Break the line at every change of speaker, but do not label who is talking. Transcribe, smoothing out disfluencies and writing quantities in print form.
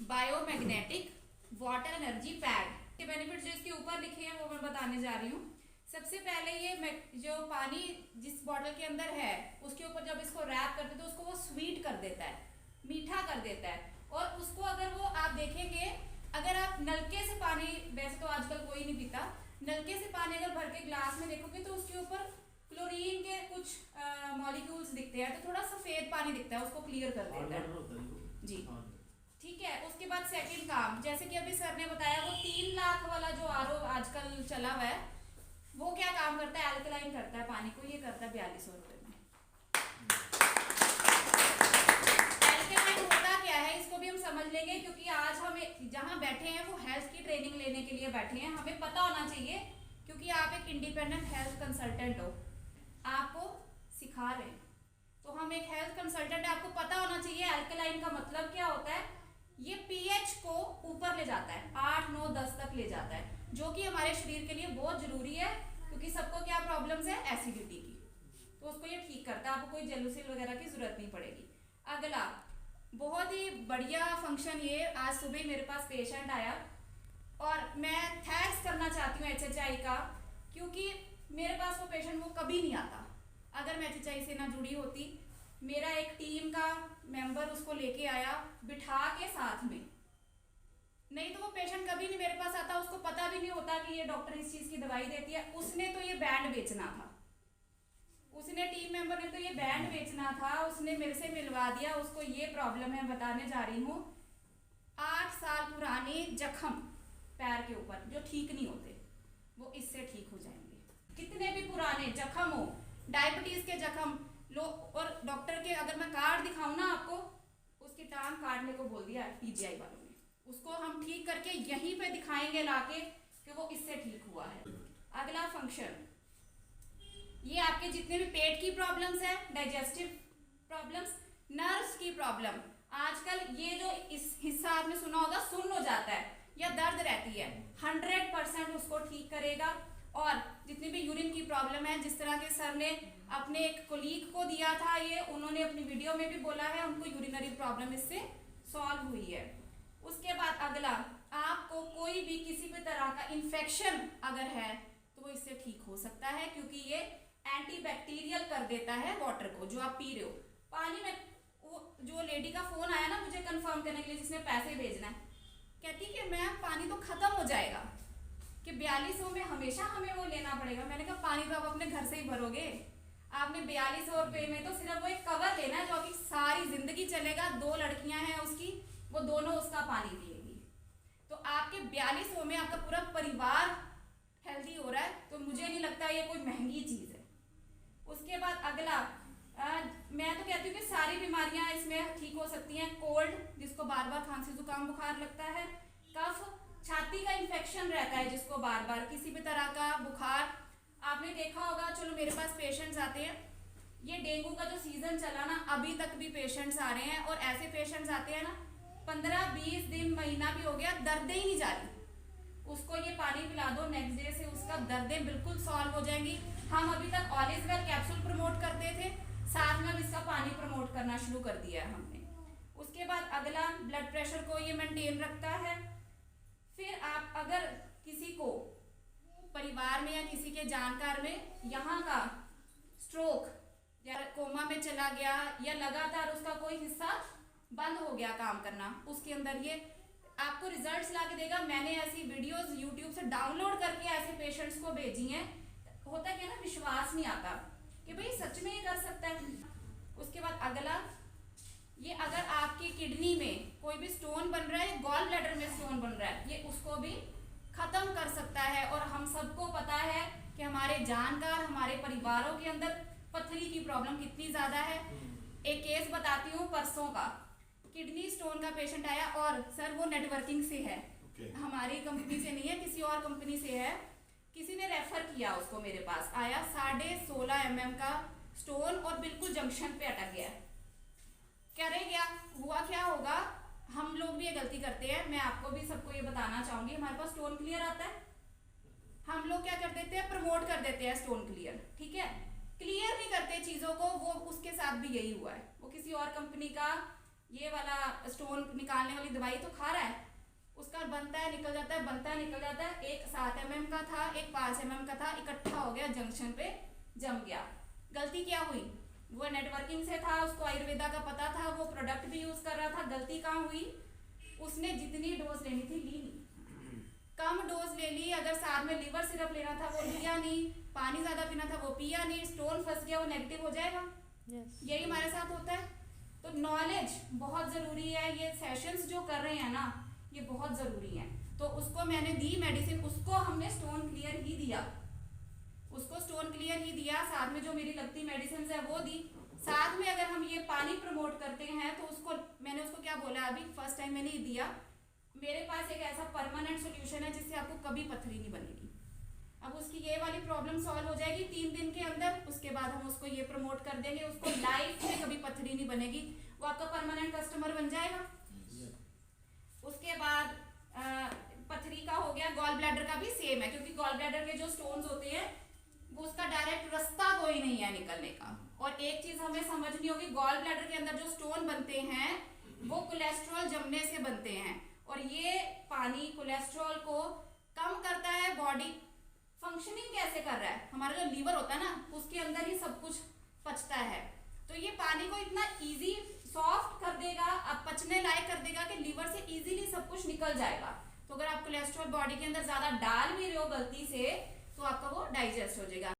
Biomagnetic water energy pad के benefit जो इसके ऊपर लिखे हैं वो मैं बताने जा रही हूँ। सबसे पहले ये जो पानी जिस बॉटल के अंदर है उसके ऊपर जब इसको रैप करते तो उसको वो स्वीट कर देता है, मीठा कर देता है। और उसको अगर वो आप देखेंगे, अगर आप नलके से पानी, वैसे तो आजकल कोई नहीं पीता, नलके से पानी अगर भर के ग्लास में देखोगे तो उसके ऊपर क्लोरीन के कुछ मॉलिक्यूल्स दिखते हैं, तो थोड़ा सफेद पानी दिखता है, उसको क्लियर कर देता है जी। ठीक है, उसके बाद सेकंड काम, जैसे कि अभी सर ने बताया, वो 3 लाख वाला जो आरओ आजकल चला हुआ है वो क्या काम करता है, अल्कलाइन करता है पानी को, ये करता है 4200 रुपए में। अल्कलाइन होता क्या है इसको भी हम समझ लेंगे, क्योंकि आज हम जहाँ बैठे हैं वो हेल्थ की ट्रेनिंग लेने के लिए बैठे हैं, हमें पता होना चाहिए, क्योंकि आप एक इंडिपेंडेंट हेल्थ कंसल्टेंट हो, आपको सिखा रहे हैं, तो हम एक हेल्थ कंसल्टेंट है, आपको पता होना चाहिए अल्कलाइन का मतलब क्या होता है। ये पीएच को ऊपर ले जाता है, 8, 9, 10 तक ले जाता है, जो कि हमारे शरीर के लिए बहुत जरूरी है, क्योंकि सबको क्या प्रॉब्लम्स है, एसिडिटी की, तो उसको ये ठीक करता है, आपको कोई जेलुसिल वगैरह की जरूरत नहीं पड़ेगी। अगला बहुत ही बढ़िया फंक्शन, ये आज सुबह मेरे पास पेशेंट आया और मैं थैंक्स करना चाहती हूँ HHI का, क्योंकि मेरे पास वो पेशेंट वो कभी नहीं आता अगर मैं HHI से ना जुड़ी होती। मेरा एक टीम का मेंबर उसको लेके आया बिठा के साथ में, नहीं तो वो पेशेंट कभी नहीं मेरे पास आता, उसको पता भी नहीं होता कि ये डॉक्टर इस चीज की दवाई देती है। उसने तो ये बैंड बेचना था, उसने टीम मेंबर ने तो ये बैंड बेचना था, उसने मेरे से मिलवा दिया, उसको ये प्रॉब्लम है, बताने जा रही हूँ। 8 साल पुराने जख्म पैर के ऊपर जो ठीक नहीं होते वो इससे ठीक हो जाएंगे। कितने भी पुराने जख्म हो, डायबिटीज के जख्म लो, और डॉक्टर के अगर मैं कार्ड दिखाऊं ना आपको, उसकी टांग काटने को बोल दिया PGI वालों ने, उसको हम ठीक करके यहीं पे दिखाएंगे लाके कि वो इससे ठीक हुआ है। अगला फंक्शन, ये आपके जितने भी पेट की प्रॉब्लम्स है, डाइजेस्टिव प्रॉब्लम्स, नर्व्स की प्रॉब्लम, आजकल ये जो इस हिस्सा आपने सुना होगा सुन्न हो जाता है या दर्द रहती है, 100% उसको ठीक करेगा। और जितनी भी यूरिन की प्रॉब्लम है, जिस तरह के सर ने अपने एक कोलीग को दिया था, ये उन्होंने अपनी वीडियो में भी बोला है, उनको यूरिनरी प्रॉब्लम इससे सॉल्व हुई है। उसके बाद अगला, आपको कोई भी किसी भी तरह का इन्फेक्शन अगर है तो वो इससे ठीक हो सकता है, क्योंकि ये एंटीबैक्टीरियल कर देता है वाटर को जो आप पी रहे हो। पानी में वो जो लेडी का फोन आया ना मुझे कंफर्म करने के लिए, जिसने पैसे भेजना है, कहती कि मैम पानी तो खत्म हो जाएगा कि 4200 में हमेशा हमें वो लेना पड़ेगा। मैंने कहा पानी तो आप अपने घर से ही भरोगे, आपने 4200 रुपये में तो सिर्फ वो एक कवर लेना है जो आपकी सारी जिंदगी चलेगा। 2 लड़कियां हैं उसकी, वो दोनों उसका पानी पिएगी, तो आपके 4200 में आपका पूरा परिवार हेल्दी हो रहा है, तो मुझे नहीं लगता ये कोई महंगी चीज है। उसके बाद अगला, मैं तो कहती हूँ कि सारी बीमारियां इसमें ठीक हो सकती हैं। कोल्ड, जिसको बार बार खांसी जुकाम बुखार लगता है, कफ, छाती का इन्फेक्शन रहता है जिसको बार बार किसी भी तरह का बुखार, आपने देखा होगा, चलो मेरे पास पेशेंट्स आते हैं, ये डेंगू का जो सीजन चला ना, अभी तक भी पेशेंट्स आ रहे हैं, और ऐसे पेशेंट्स आते हैं ना 15-20 दिन, महीना भी हो गया, दर्दें ही नहीं जा रही, उसको ये पानी पिला दो, नेक्स्ट डे से उसका दर्दें बिल्कुल सॉल्व हो जाएंगी। हम अभी तक all is well capsule promote करते थे, साथ में अब इसका पानी प्रमोट करना शुरू कर दिया है हमने। उसके बाद अगला, ब्लड प्रेशर को ये मेंटेन रखता है। फिर आप अगर किसी को परिवार में या किसी के जानकार में यहाँ का स्ट्रोक या कोमा में चला गया, या लगातार उसका कोई हिस्सा बंद हो गया काम करना, उसके अंदर ये आपको रिजल्ट्स ला के देगा। मैंने ऐसी वीडियोस YouTube से डाउनलोड करके ऐसे पेशेंट्स को भेजी हैं, होता क्या ना, विश्वास नहीं आता कि भाई सच में ये कर सकता है। उसके बाद अगला, ये अगर आपकी किडनी में कोई भी स्टोन बन रहा है, गॉल ब्लैडर में स्टोन बन रहा है, ये उसको भी खत्म कर सकता है। और हम सबको पता है कि हमारे जानकार, हमारे परिवारों के अंदर पथरी की प्रॉब्लम कितनी ज्यादा है। एक केस बताती हूँ परसों का, किडनी स्टोन का पेशेंट आया, और सर वो नेटवर्किंग से है, हमारी कंपनी से नहीं है, किसी और कंपनी से है, किसी ने रेफर किया उसको, मेरे पास आया, 16.5 mm का स्टोन और बिल्कुल जंक्शन पे अटक गया। करे क्या हुआ, क्या होगा, हम लोग भी ये गलती करते हैं, मैं आपको भी सबको ये बताना चाहूंगी, हमारे पास स्टोन क्लियर आता है, हम लोग क्या कर देते हैं, प्रमोट कर देते हैं स्टोन क्लियर, ठीक है, क्लियर नहीं करते चीजों को। वो उसके साथ भी यही हुआ है, वो किसी और कंपनी का ये वाला स्टोन निकालने वाली दवाई तो खा रहा है, उसका बनता है निकल जाता है, बनता है निकल जाता है। एक 7 mm का था, एक 5 mm का था, इकट्ठा हो गया जंक्शन पे जम गया। गलती क्या हुई? वो नेटवर्किंग से था, उसको आयुर्वेदा का पता था, वो प्रोडक्ट भी यूज कर रहा था। गलती कहाँ हुई? उसने जितनी डोज लेनी थी ली नहीं, कम डोज ले ली। अगर साथ में लिवर सिरप लेना था वो लिया नहीं, पानी ज्यादा पीना था वो पिया नहीं, स्टोन फंस गया, वो नेगेटिव हो जाएगा। यही हमारे साथ होता है। तो नॉलेज बहुत जरूरी है। ये सेशंस जो कर रहे हैं ना, ये बहुत जरूरी है। तो उसको मैंने दी मेडिसिन, उसको हमने स्टोन क्लियर ही दिया, उसको स्टोन क्लियर ही दिया। साथ में जो मेरी लगती मेडिसिन है वो दी। साथ में अगर हम ये पानी प्रमोट करते हैं तो उसको मैंने उसको क्या बोला, अभी फर्स्ट टाइम मैंने ये दिया, मेरे पास एक ऐसा परमानेंट सोल्यूशन है जिससे आपको कभी पथरी नहीं बनेगी। अब उसकी ये वाली प्रॉब्लम सॉल्व हो जाएगी 3 दिन के अंदर। उसके बाद हम उसको ये प्रमोट कर देंगे, उसको लाइफ में कभी पथरी नहीं बनेगी, वो आपका परमानेंट कस्टमर बन जाएगा। उसके बाद पथरी का हो गया, गॉल ब्लैडर का भी सेम है, क्योंकि गॉल ब्लैडर के जो स्टोन्स होते हैं वो उसका डायरेक्ट रास्ता कोई नहीं है निकलने का। और एक चीज हमें समझनी होगी, गॉल ब्लैडर के अंदर जो स्टोन बनते हैं वो कोलेस्ट्रॉल जमने से बनते हैं, और ये पानी कोलेस्ट्रॉल को कम करता है। बॉडी फंक्शनिंग कैसे कर रहा है, हमारा जो लीवर होता है ना उसके अंदर ही सब कुछ पचता है। तो ये पानी को इतना इजी सॉफ्ट कर देगा, अब पचने लायक कर देगा कि लीवर से इजीली सब कुछ निकल जाएगा। तो अगर आप कोलेस्ट्रॉल बॉडी के अंदर ज्यादा डाल भी रहे हो गलती से तो आपका वो डाइजेस्ट हो जाएगा।